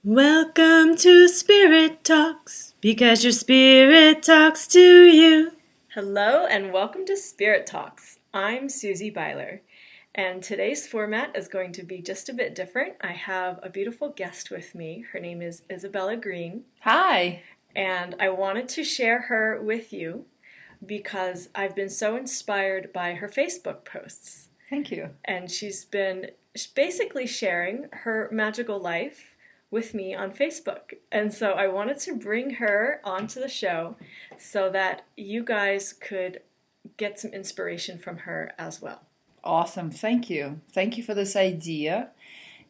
Welcome to Spirit Talks, because your spirit talks to you. Hello and welcome to Spirit Talks. I'm Susie Beiler, and today's format is going to be just a bit different. I have a beautiful guest with me. Her name is Isabella Greene. Hi. And I wanted to share her with you because I've been so inspired by her Facebook posts. Thank you. And she's been basically sharing her magical life with me on Facebook. And so I wanted to bring her onto the show so that you guys could get some inspiration from her as well. Awesome. Thank you. Thank you for this idea.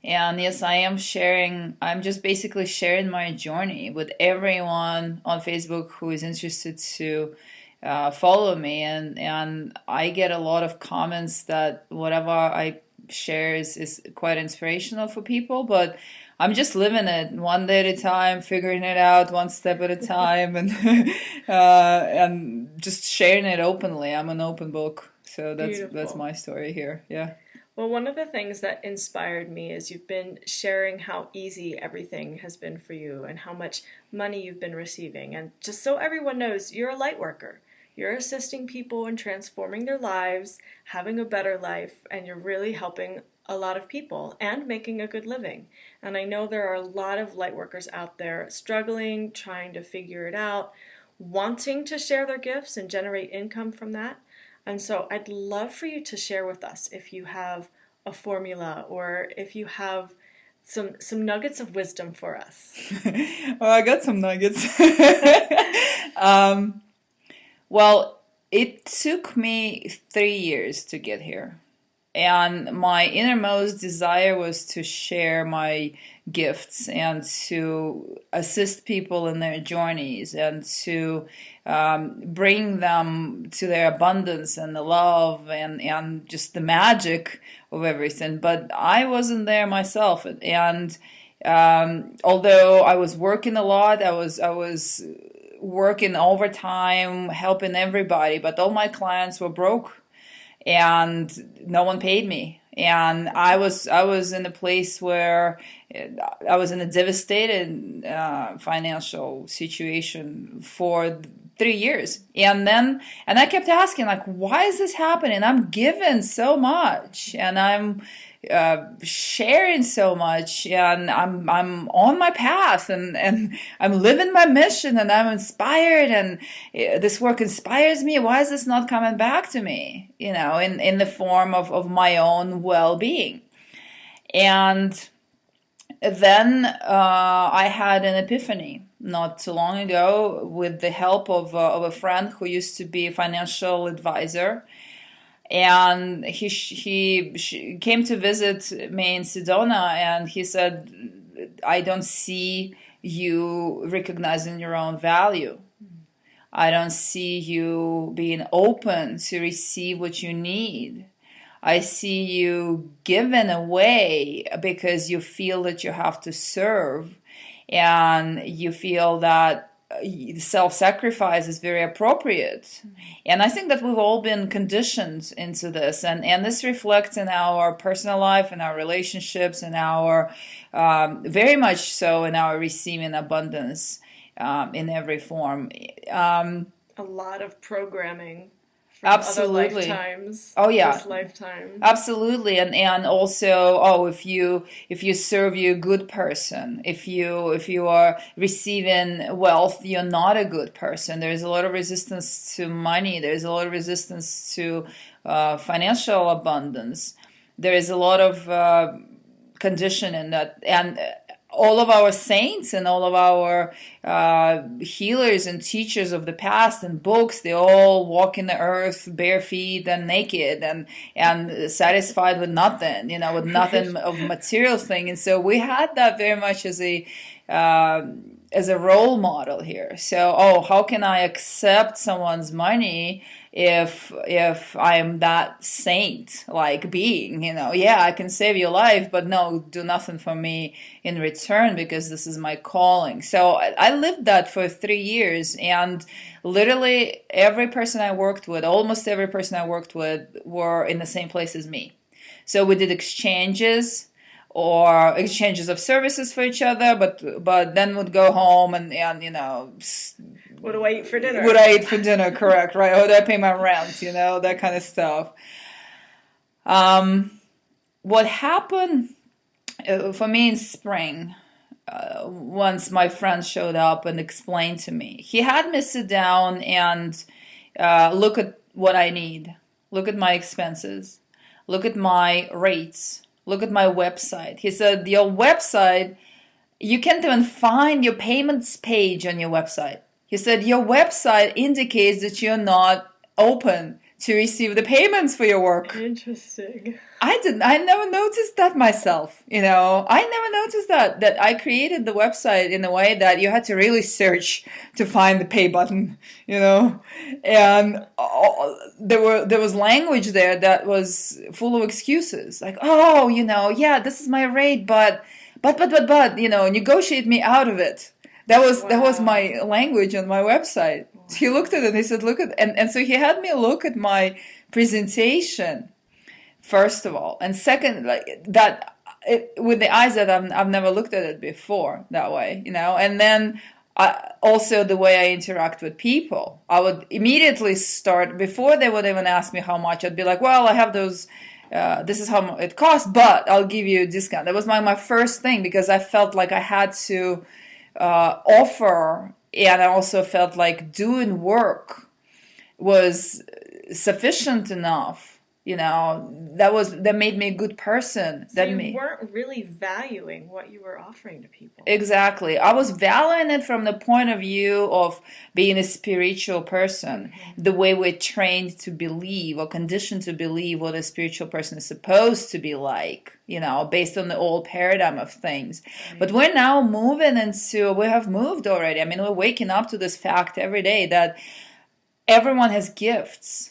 And yes, I'm just basically sharing my journey with everyone on Facebook who is interested to follow me. And I get a lot of comments that whatever I share is quite inspirational for people, but I'm just living it one day at a time, figuring it out one step at a time, and just sharing it openly. I'm an open book, so that's my story here. Yeah. Well, one of the things that inspired me is you've been sharing how easy everything has been for you and how much money you've been receiving. And just so everyone knows, you're a light worker. You're assisting people in transforming their lives, having a better life, and you're really helping a lot of people and making a good living. And I know there are a lot of light workers out there struggling, trying to figure it out, wanting to share their gifts and generate income from that. And so I'd love for you to share with us if you have a formula or if you have some nuggets of wisdom for us. Well, I got some nuggets. Well, it took me 3 years to get here. And my innermost desire was to share my gifts and to assist people in their journeys and to bring them to their abundance and the love and just the magic of everything. But I wasn't there myself. And although I was working a lot, I was working overtime, helping everybody, but all my clients were broke. And no one paid me, and I was in a place where I was in a devastated financial situation for 3 years, and I kept asking, like, why is this happening? I'm given so much, and I'm sharing so much, and I'm on my path, and I'm living my mission, and I'm inspired, and this work inspires me. Why is this not coming back to me, in the form of my own well-being? And then I had an epiphany not too long ago with the help of a friend who used to be a financial advisor. And he came to visit me in Sedona, and he said, I don't see you recognizing your own value. I don't see you being open to receive what you need. I see you giving away because you feel that you have to serve, and you feel that self-sacrifice is very appropriate. And I think that we've all been conditioned into this, and this reflects in our personal life, in our relationships, in our very much so in our receiving abundance in every form. A lot of programming from Absolutely. other lifetimes. Oh yeah, this lifetime. Absolutely. And also, if you serve, you're a good person. If you are receiving wealth, you're not a good person. There's a lot of resistance to money. There's a lot of resistance to financial abundance. There is a lot of conditioning that, and all of our saints and all of our healers and teachers of the past and books, they all walk in the earth bare feet and naked and satisfied with nothing, with nothing of material thing. And so we had that very much as a role model here. So, how can I accept someone's money if I'm that saint-like being? Yeah, I can save your life, but no, do nothing for me in return because this is my calling. So I lived that for 3 years, and literally every person I worked with, almost every person I worked with, were in the same place as me. So we did exchanges. or exchanges of services for each other, but then would go home and what do I eat for dinner? Would I eat for dinner, correct, right? Or do I pay my rent, that kind of stuff. What happened for me in spring, once my friend showed up and explained to me, he had me sit down and look at what I need, look at my expenses, look at my rates, look at my website. He said, your website, you can't even find your payments page on your website. He said, your website indicates that you're not open to receive the payments for your work. Interesting. I never noticed that myself. I never noticed that I created the website in a way that you had to really search to find the pay button, and there was language there that was full of excuses, like, oh, yeah, this is my rate, but negotiate me out of it. That was my language on my website. He looked at it and he said, look at, and so he had me look at my presentation, first of all. And second, with the eyes that I've never looked at it before that way, and then also the way I interact with people. I would immediately start, before they would even ask me how much, I'd be like, well, I have those, this is how much it costs, but I'll give you a discount. That was my first thing, because I felt like I had to offer. And I also felt like doing work was sufficient enough, that made me a good person. So you weren't really valuing what you were offering to people. Exactly. I was valuing it from the point of view of being a spiritual person, the way we're trained to believe or conditioned to believe what a spiritual person is supposed to be like, based on the old paradigm of things. Right. But we're now we have moved already. I mean, we're waking up to this fact every day that everyone has gifts.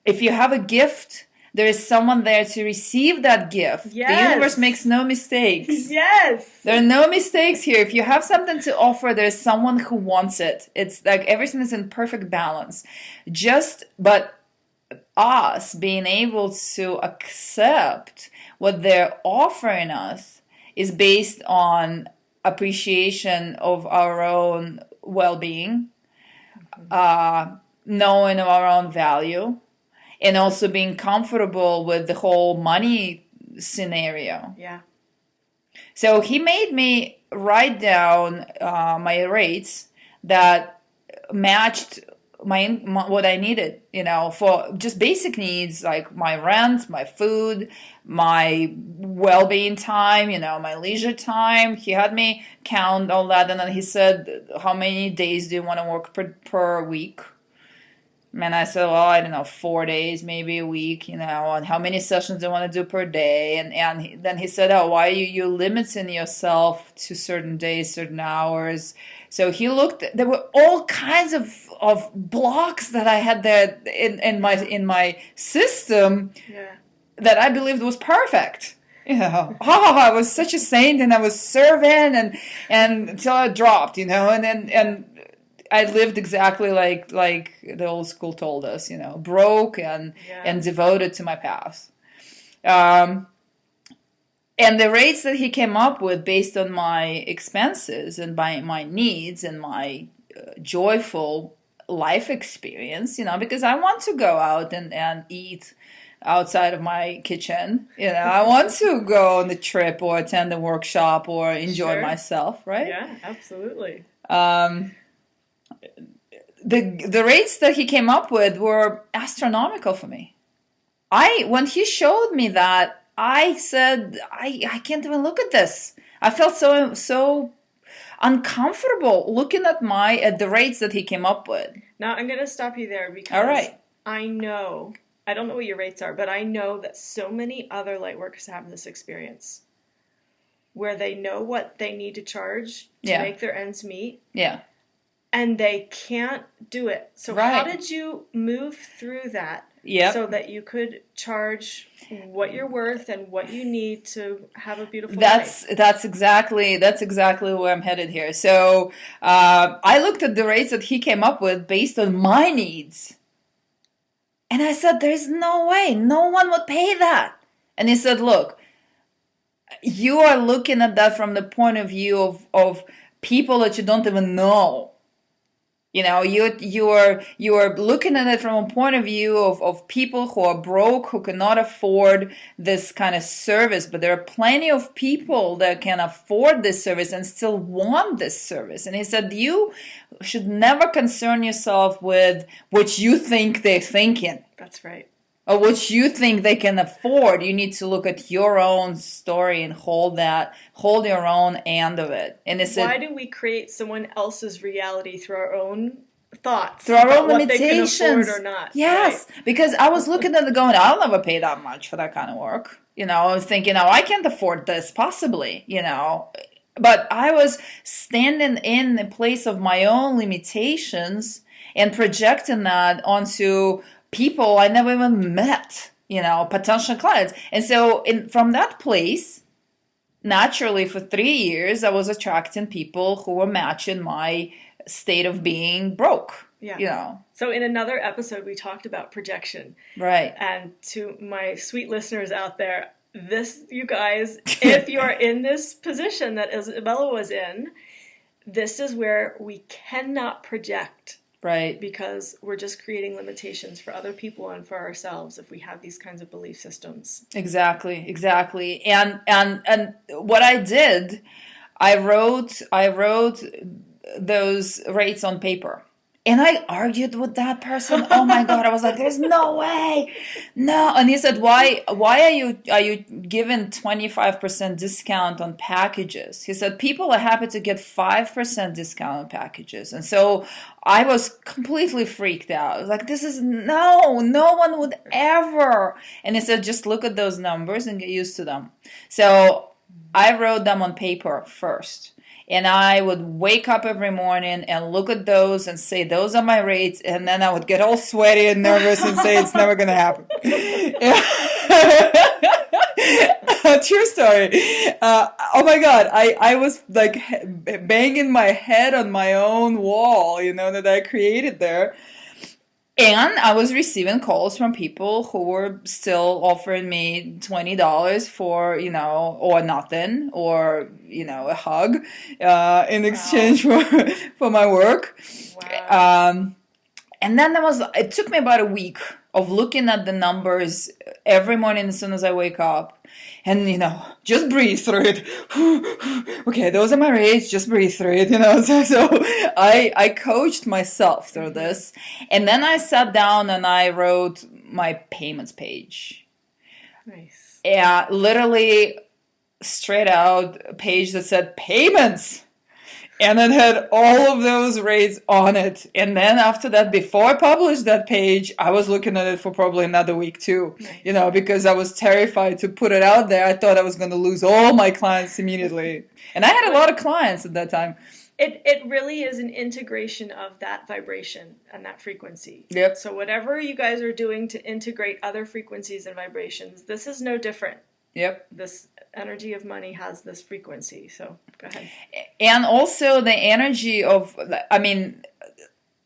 If you have a gift, there is someone there to receive that gift. Yes. The universe makes no mistakes. Yes. There are no mistakes here. If you have something to offer, there's someone who wants it. It's like everything is in perfect balance. But us being able to accept what they're offering us is based on appreciation of our own well-being, knowing of our own value, and also being comfortable with the whole money scenario. Yeah. So he made me write down my rates that matched what I needed, for just basic needs like my rent, my food, my well-being time, my leisure time. He had me count all that, and then he said, how many days do you want to work per week? And I said, well, I don't know, 4 days, maybe a week, and how many sessions do you want to do per day? And then he said, oh, why are you limiting yourself to certain days, certain hours? So he looked, there were all kinds of blocks that I had there in my system that I believed was perfect. I was such a saint, and I was serving and until I dropped, and I lived exactly like the old school told us, broke and devoted to my past. And the rates that he came up with based on my expenses and by my needs and my joyful life experience, because I want to go out and eat outside of my kitchen. I want to go on the trip or attend a workshop or enjoy myself, right? Yeah, absolutely. The rates that he came up with were astronomical for me. When he showed me that, I said, I can't even look at this. I felt so uncomfortable looking at the rates that he came up with. Now I'm going to stop you there because all right. I don't know what your rates are, but I know that so many other light workers have this experience where they know what they need to charge to make their ends meet. Yeah. And they can't do it. So how did you move through that so that you could charge what you're worth and what you need to have a beautiful life? That's exactly where I'm headed here. So I looked at the rates that he came up with based on my needs. And I said, there's no way. No one would pay that. And he said, look, you are looking at that from the point of view of people that you don't even know. You know, you are looking at it from a point of view of people who are broke, who cannot afford this kind of service. But there are plenty of people that can afford this service and still want this service. And he said, you should never concern yourself with what you think they're thinking. That's right. Or what you think they can afford. You need to look at your own story and hold your own end of it. And it's why do we create someone else's reality through our own thoughts? Through our own what limitations. They can afford or not. Yes, right. Because I was looking at it going, I'll never pay that much for that kind of work. You know, I was thinking, oh, I can't afford this, possibly, you know. But I was standing in the place of my own limitations and projecting that onto people I never even met, you know, potential clients. And so from that place, naturally for 3 years, I was attracting people who were matching my state of being broke, yeah. You know. So in another episode, we talked about projection. Right. And to my sweet listeners out there, this, you guys, if you are in this position that Isabella was in, this is where we cannot project. Right. Because we're just creating limitations for other people and for ourselves if we have these kinds of belief systems. Exactly. And what I did, I wrote those rates on paper. And I argued with that person. Oh my God. I was like, there's no way. No. And he said, why are you giving 25% discount on packages? He said, people are happy to get 5% discount on packages. And so I was completely freaked out. I was like, no one would ever. And he said, just look at those numbers and get used to them. So I wrote them on paper first. And I would wake up every morning and look at those and say, those are my rates. And then I would get all sweaty and nervous and say, it's never going to happen. True story. Oh my God. I was like banging my head on my own wall, you know, that I created there. And I was receiving calls from people who were still offering me $20 for, you know, or nothing, or, you know, a hug in exchange for my work. Wow. And then it took me about a week of looking at the numbers every morning as soon as I wake up. And, you know, just breathe through it. Okay, those are my rates. Just breathe through it, you know. So I coached myself through this. And then I sat down and I wrote my payments page. Nice. Yeah, literally straight out a page that said payments. And it had all of those rates on it. And then after that, before I published that page, I was looking at it for probably another week too. Nice. You know, because I was terrified to put it out there. I thought I was going to lose all my clients immediately. And I had a lot of clients at that time. It really is an integration of that vibration and that frequency. Yep. So whatever you guys are doing to integrate other frequencies and vibrations, this is no different. Yep. This energy of money has this frequency. So go ahead. And also the energy of, I mean,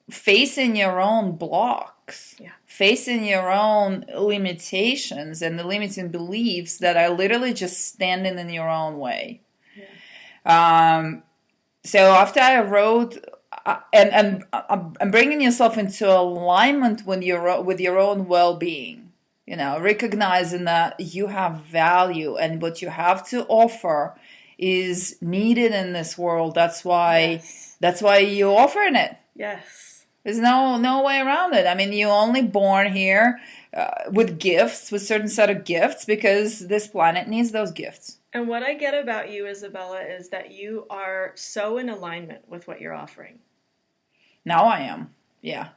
facing your own blocks. Yeah. Facing your own limitations and the limiting beliefs that are literally just standing in your own way. Yeah. So after I wrote, and I'm bringing yourself into alignment with your own well-being. You know, recognizing that you have value and what you have to offer is needed in this world. That's why you're offering it. Yes. There's no way around it. I mean, you're only born here with gifts, with certain set of gifts, because this planet needs those gifts. And what I get about you, Isabella, is that you are so in alignment with what you're offering. Now I am. Yeah.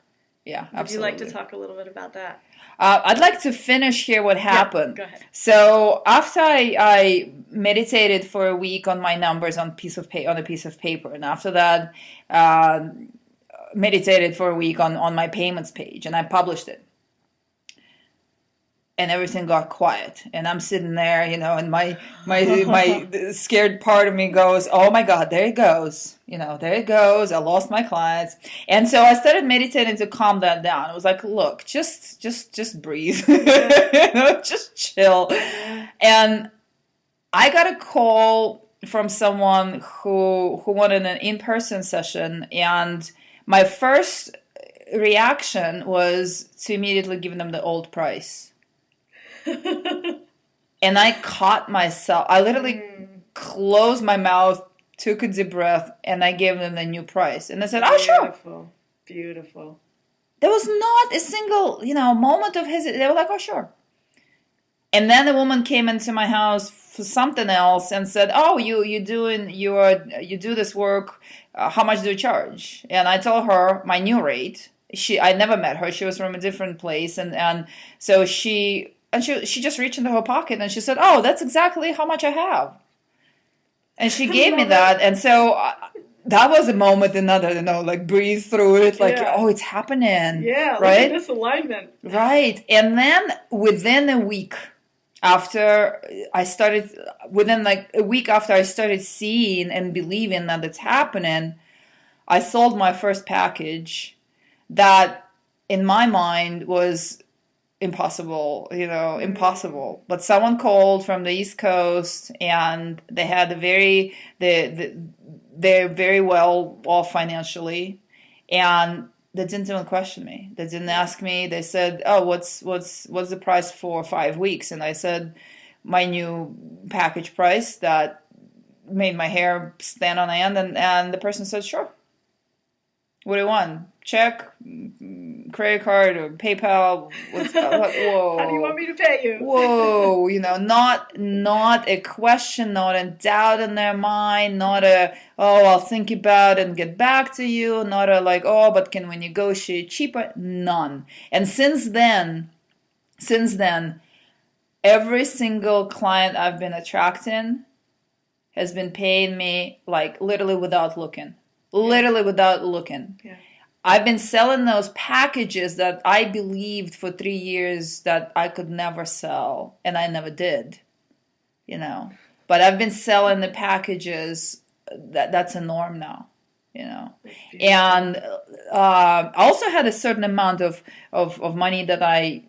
Yeah, absolutely. Would you like to talk a little bit about that? I'd like to finish here what happened. Yeah, go ahead. So after I meditated for a week on my numbers on a piece of paper, and after that, meditated for a week on my payments page, and I published it. And everything got quiet, and I'm sitting there, you know, and my scared part of me goes, "Oh my God, there it goes, you know, there it goes. I lost my clients." And so I started meditating to calm that down. I was like, "Look, just breathe, you know, just chill." And I got a call from someone who wanted an in-person session, and my first reaction was to immediately give them the old price. And I caught myself. I literally closed my mouth, took a deep breath, and I gave them the new price. And I said, "Oh, sure." Beautiful. Beautiful. There was not a single, moment of hesitation. They were like, "Oh, sure." And then the woman came into my house for something else and said, "Oh, you do this work. How much do you charge?" And I told her my new rate. I never met her. She was from a different place, and so she just reached into her pocket and she said, "Oh, that's exactly how much I have." And she gave me that, and so that was a moment, like breathe through it, like, oh, it's happening. Yeah, right? Look at this alignment. Right. And then within a week after I started, within like a week after I started seeing and believing that it's happening, I sold my first package that in my mind was impossible, impossible. But someone called from the East Coast and they had they're very well off financially, and they didn't even question me. They didn't ask me. They said, "Oh, what's the price for 5 weeks?" And I said my new package price that made my hair stand on end, and the person said, "Sure. What do you want? Check, credit card, or PayPal?" Whoa. How do you want me to pay you? Whoa, not a question, not a doubt in their mind, not a, "Oh, I'll think about it and get back to you," not a like, "Oh, but can we negotiate cheaper?" None. And since then, every single client I've been attracting has been paying me like literally without looking. Literally without looking. Yeah. I've been selling those packages that I believed for 3 years that I could never sell, and I never did, But I've been selling the packages that's a norm now, And I also had a certain amount of money that I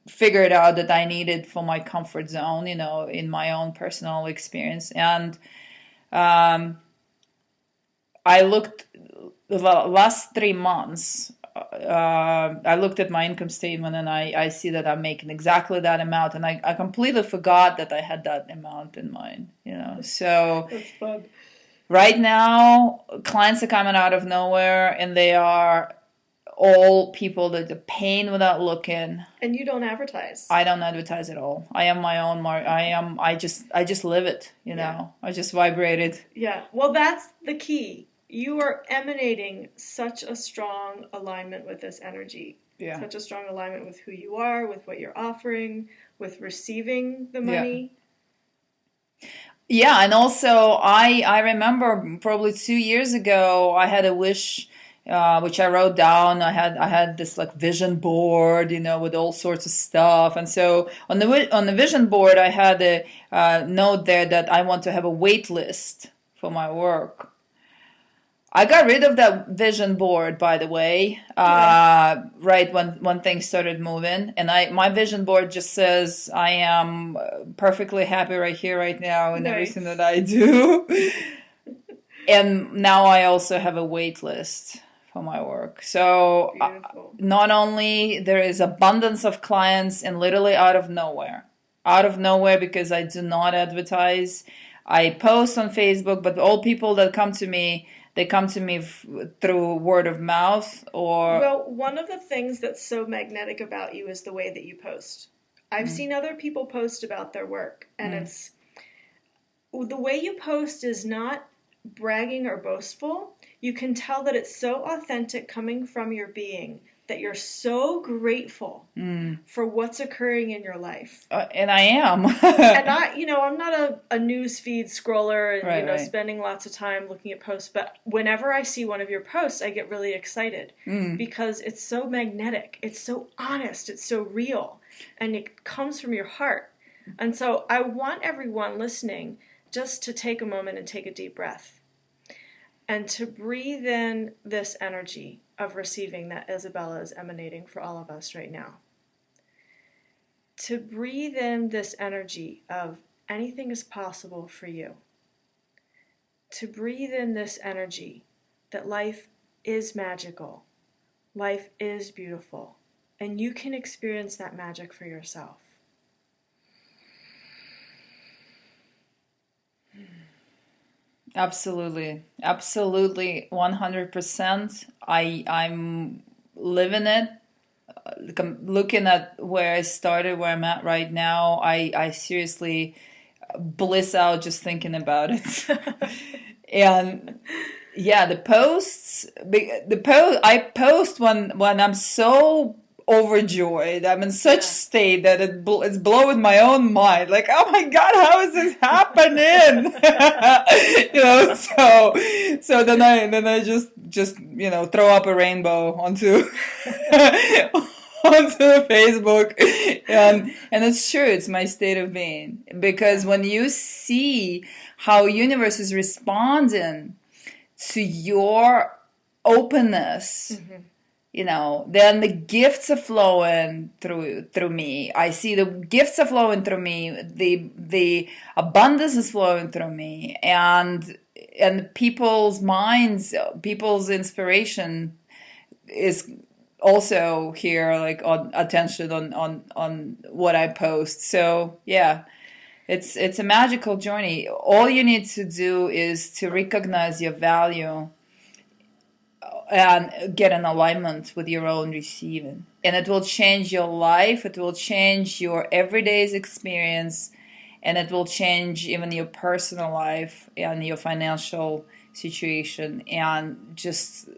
figured out that I needed for my comfort zone, in my own personal experience. And I looked the last 3 months. I looked at my income statement and I see that I'm making exactly that amount, and I completely forgot that I had that amount in mind. So that's fun. Right now, clients are coming out of nowhere, and they are all people that are paying without looking. And you don't advertise. I don't advertise at all. I am my own mark. I just live it. I just vibrate it. Yeah. Well, that's the key. You are emanating such a strong alignment with this energy. Yeah. Such a strong alignment with who you are, with what you're offering, with receiving the money. Yeah, and also I remember probably 2 years ago I had a wish, which I wrote down. I had this like vision board, with all sorts of stuff. And so on the vision board, I had a note there that I want to have a wait list for my work. I got rid of that vision board, by the way, right when things started moving. And my vision board just says I am perfectly happy right here, right now, in everything that I do. And now I also have a wait list for my work. So not only there is abundance of clients and literally out of nowhere because I do not advertise. I post on Facebook, but all people that come to me, they come to me through word of mouth or... Well, one of the things that's so magnetic about you is the way that you post. I've seen other people post about their work, and it's... The way you post is not bragging or boastful. You can tell that it's so authentic coming from your being, that you're so grateful for what's occurring in your life. And I am. And I'm not a news feed scroller and, right. spending lots of time looking at posts. But whenever I see one of your posts, I get really excited because it's so magnetic. It's so honest. It's so real. And it comes from your heart. And so I want everyone listening just to take a moment and take a deep breath and to breathe in this energy of receiving that Isabella is emanating for all of us right now. To breathe in this energy of anything is possible for you. To breathe in this energy that life is magical, life is beautiful, and you can experience that magic for yourself. Absolutely. Absolutely. 100%. I'm living it. Looking at where I started, where I'm at right now, I seriously bliss out just thinking about it. And yeah, the post I post when I'm so overjoyed. I'm in such state that it's blowing my own mind. Like, oh my God, how is this happening? So then I just throw up a rainbow onto onto Facebook, and it's true. It's my state of being, because when you see how universe is responding to your openness, then the gifts are flowing through me. I see the gifts are flowing through me. The abundance is flowing through me, and people's minds, people's inspiration is also here, like on attention on what I post. So yeah, it's a magical journey. All you need to do is to recognize your value and get in alignment with your own receiving, and it will change your life. It will change your everyday's experience, and it will change even your personal life and your financial situation, and just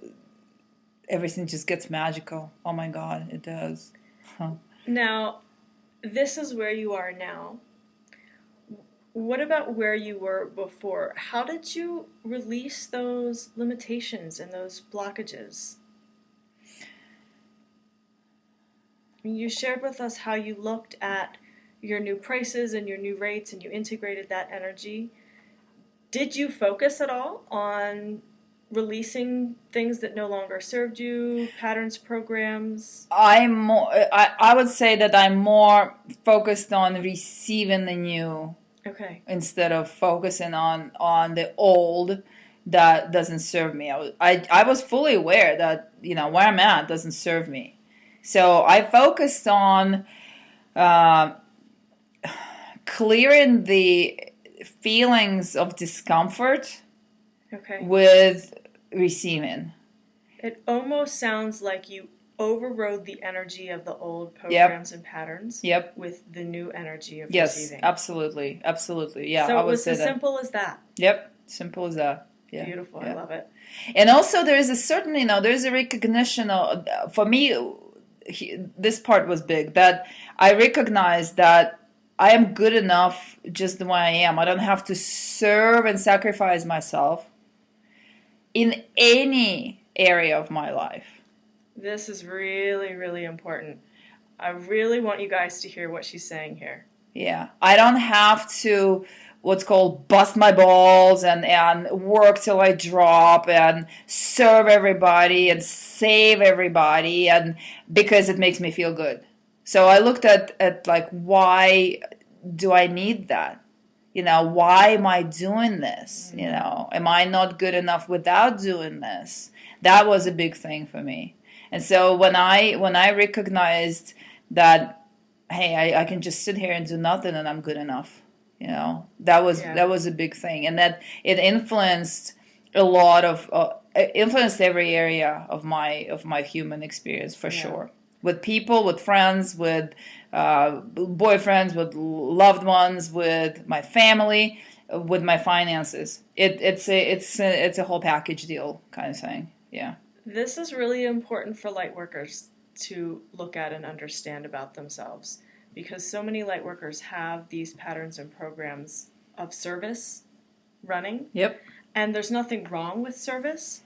everything just gets magical. Oh my God, it does. Huh. Now, this is where you are now. What about where you were before? How did you release those limitations and those blockages? You shared with us how you looked at your new prices and your new rates, and you integrated that energy. Did you focus at all on releasing things that no longer served you, patterns, programs? I would say that I'm more focused on receiving the new. Okay. Instead of focusing on the old that doesn't serve me. I was fully aware that where I'm at doesn't serve me. So I focused on clearing the feelings of discomfort with receiving. It almost sounds like you overrode the energy of the old programs and patterns with the new energy of receiving. Yes, absolutely. Yeah. So it was as simple as that. Yep, simple as that. Yeah. Beautiful. Yeah. I love it. And also there is a certain, there's a recognition of, for me, this part was big, that I recognized that I am good enough just the way I am. I don't have to serve and sacrifice myself in any area of my life. This is really, really important. I really want you guys to hear what she's saying here. Yeah. I don't have to, what's called, bust my balls and work till I drop and serve everybody and save everybody, and because it makes me feel good. So I looked at like, why do I need that? Why am I doing this? Am I not good enough without doing this? That was a big thing for me. And so when I recognized that, hey, I can just sit here and do nothing and I'm good enough, that was a big thing, and that it influenced a lot of influenced every area of my human experience for sure. With people, with friends, with boyfriends, with loved ones, with my family, with my finances. It's a whole package deal kind of thing. Yeah. This is really important for lightworkers to look at and understand about themselves, because so many lightworkers have these patterns and programs of service running. Yep. And there's nothing wrong with service,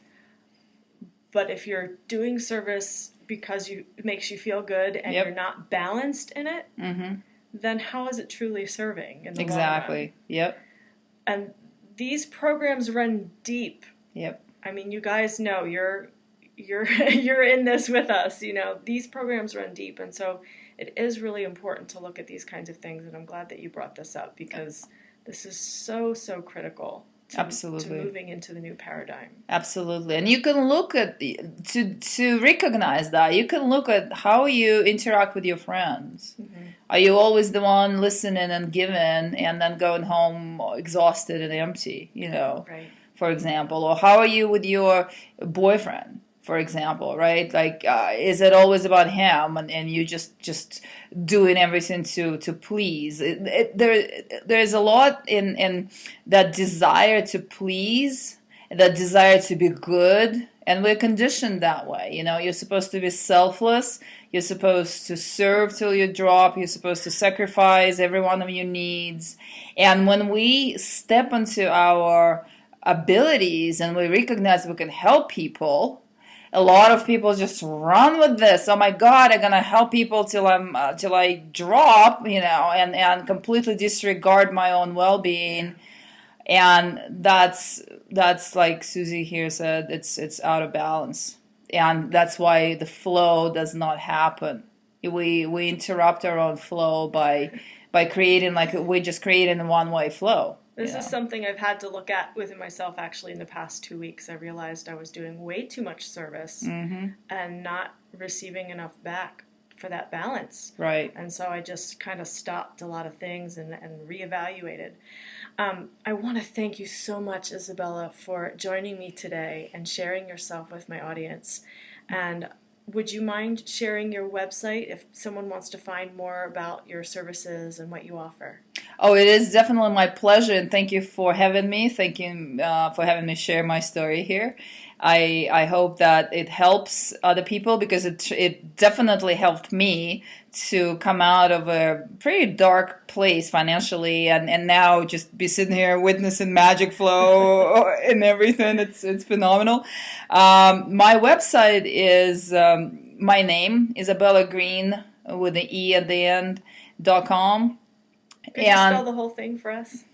but if you're doing service because it makes you feel good and you're not balanced in it, then how is it truly serving in the long run? Yep. And these programs run deep. Yep. I mean, you guys know you're in this with us. These programs run deep, and so it is really important to look at these kinds of things, and I'm glad that you brought this up because this is so, so critical to moving into the new paradigm. Absolutely. And you can look at to recognize that. You can look at how you interact with your friends. Mm-hmm. Are you always the one listening and giving and then going home exhausted and empty, right. For example? Or how are you with your boyfriend, for example, right? Like, is it always about him and you just doing everything to please? There's a lot in that desire to please, that desire to be good, and we're conditioned that way. You're supposed to be selfless. You're supposed to serve till you drop. You're supposed to sacrifice every one of your needs. And when we step into our abilities and we recognize we can help people, a lot of people just run with this. Oh my God, I'm gonna help people till I drop, and completely disregard my own well-being. And that's like Susie here said, it's out of balance, and that's why the flow does not happen. We interrupt our own flow by creating, like, we just creating a one-way flow. This is something I've had to look at within myself actually in the past 2 weeks. I realized I was doing way too much service mm-hmm. and not receiving enough back for that balance. Right. And so I just kind of stopped a lot of things and reevaluated. I want to thank you so much, Isabella, for joining me today and sharing yourself with my audience. And would you mind sharing your website if someone wants to find more about your services and what you offer? Oh, it is definitely my pleasure, and thank you for having me. Thank you for having me share my story here. I hope that it helps other people, because it definitely helped me to come out of a pretty dark place financially, and now just be sitting here witnessing magic flow and everything. It's phenomenal. My website is my name, Isabella Greene, with an E at the end, .com. Could you spell the whole thing for us?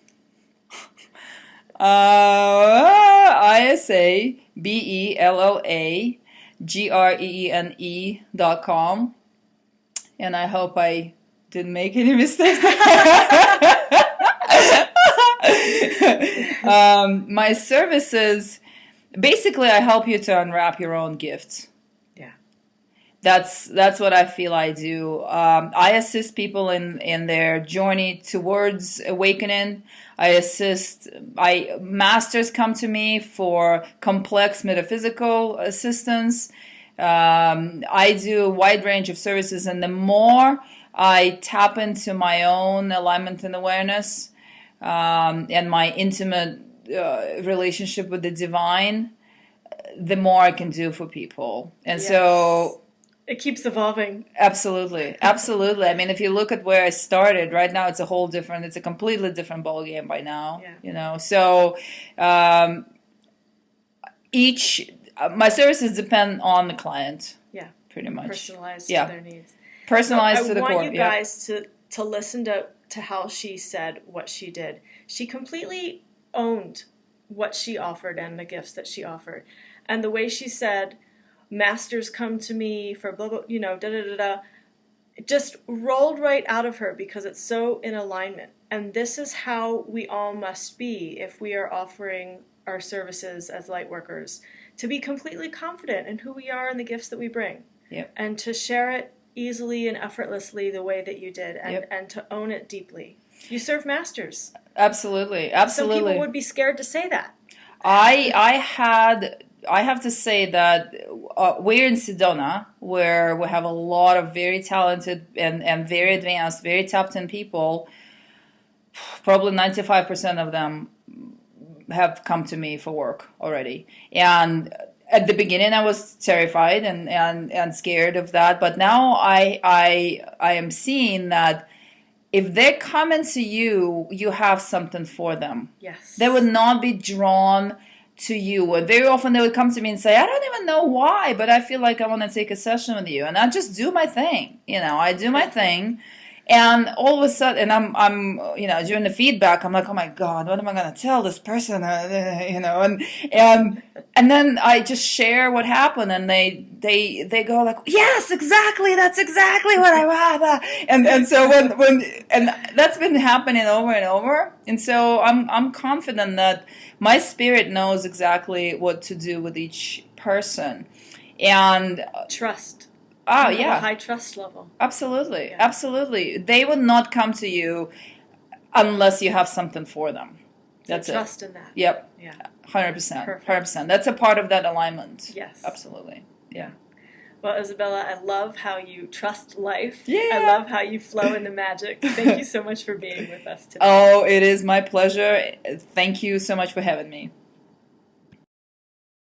ISABELLAGREENE.com. And I hope I didn't make any mistakes. My services, basically, I help you to unwrap your own gifts. That's what I feel I do. I assist people in their journey towards awakening. Masters come to me for complex metaphysical assistance. I do a wide range of services, and the more I tap into my own alignment and awareness, and my intimate relationship with the divine, the more I can do for people. And so it keeps evolving. Absolutely. Absolutely. I mean, if you look at where I started, right now it's a completely different ballgame by now. Yeah. So my services depend on the client. Yeah. Pretty much. Personalized to their needs. Personalized to the core. I want you guys to listen to how she said what she did. She completely owned what she offered and the gifts that she offered. And the way she said, masters come to me for blah, blah, it just rolled right out of her because it's so in alignment. And this is how we all must be if we are offering our services as light workers, to be completely confident in who we are and the gifts that we bring. Yep. And to share it easily and effortlessly the way that you did, and to own it deeply. You serve masters. Absolutely. Some people would be scared to say that. I have to say that we're in Sedona, where we have a lot of very talented and very advanced, very tapped-in people. Probably 95% of them have come to me for work already. And at the beginning, I was terrified and scared of that. But now I am seeing that if they're coming to you, you have something for them. Yes. They would not be drawn to you. And very often they would come to me and say, I don't even know why, but I feel like I want to take a session with you. And I just do my thing. I do my thing. And all of a sudden, and I'm, during the feedback, I'm like, oh my God, what am I going to tell this person? And then I just share what happened, and they go like, yes, exactly, that's exactly what I want. And so and that's been happening over and over, and so I'm confident that my spirit knows exactly what to do with each person, and trust. Oh, You have yeah. a high trust level. Absolutely. Yeah. Absolutely. They would not come to you unless you have something for them. That's so it. Trust in that. Yep. Yeah. 100%. Perfect. 100%. That's a part of that alignment. Yes. Absolutely. Yeah. Well, Isabella, I love how you trust life. Yeah. I love how you flow into magic. Thank you so much for being with us today. Oh, it is my pleasure. Thank you so much for having me.